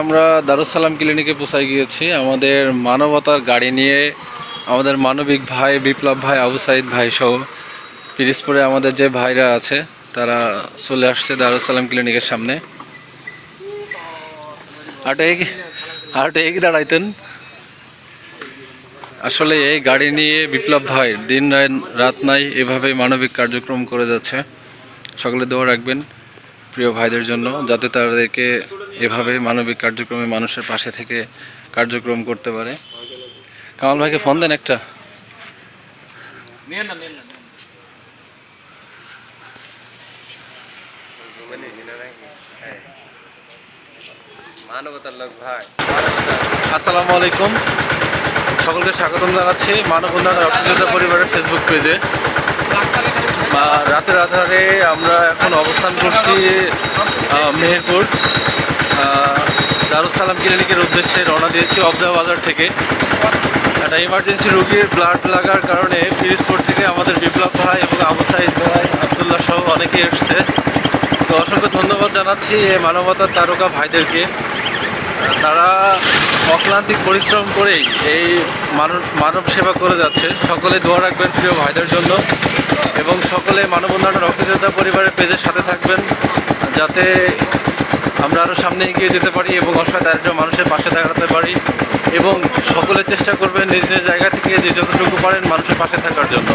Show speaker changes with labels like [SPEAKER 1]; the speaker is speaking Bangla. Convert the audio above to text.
[SPEAKER 1] আমরা দারুস সালাম ক্লিনিকে পৌঁছায় গিয়েছি আমাদের মানবতার গাড়ি নিয়ে। আমাদের মানবিক ভাই বিপ্লব ভাই, আবু সাইদ ভাই সহ পিরিজপুরে আমাদের যে ভাইরা আছে তারা চলে আসছে দারুস সালাম ক্লিনিকের সামনে। আরটা এগিয়ে দাঁড়াইতেন। আসলে এই গাড়ি নিয়ে বিপ্লব ভাই দিন রাত নাই এভাবেই মানবিক কার্যক্রম করে যাচ্ছে। সকলে দোয়া রাখবেন প্রিয় ভাইদের জন্য, যাতে তাদেরকে এভাবে মানবিক কার্যক্রমে মানুষের পাশে থেকে কার্যক্রম করতে পারে। কামাল ভাইকে ফোন দেন একটা। আসসালামু আলাইকুম, সকলকে স্বাগতম জানাচ্ছি মানব উন্নয়ন রক্তযোদ্ধা পরিবারের ফেসবুক পেজে। রাতের আধারে আমরা এখন অবস্থান করছি মেহেরপুর দারুস সালাম ক্লিনিকের উদ্দেশ্যে রওনা দিয়েছি অবদা বাজার থেকে। একটা ইমার্জেন্সি রোগীর ব্লাড লাগার কারণে পিরিজপুর থেকে আমাদের বিপ্লব ভাই এবং আবু সাইদ ভাই, আবদুল্লাহ সহ অনেকে এসছে। তো অসংখ্য ধন্যবাদ জানাচ্ছি এই মানবতার তারকা ভাইদেরকে। তারা অক্লান্তিক পরিশ্রম করেই এই মানব সেবা করে যাচ্ছে। সকলে দোয়া রাখবেন প্রিয় ভাইদের জন্য এবং সকলে মানব উন্নয়ন রক্তযোদ্ধা পরিবারের পেজের সাথে থাকবেন, যাতে আমরা আরও সামনে এগিয়ে যেতে পারি এবং অসহায় দারিদ্র মানুষের পাশে দাঁড়াতে পারি। এবং সকলে চেষ্টা করবেন নিজ নিজ জায়গা থেকে যে যতটুকু পারেন মানুষের পাশে থাকার জন্য।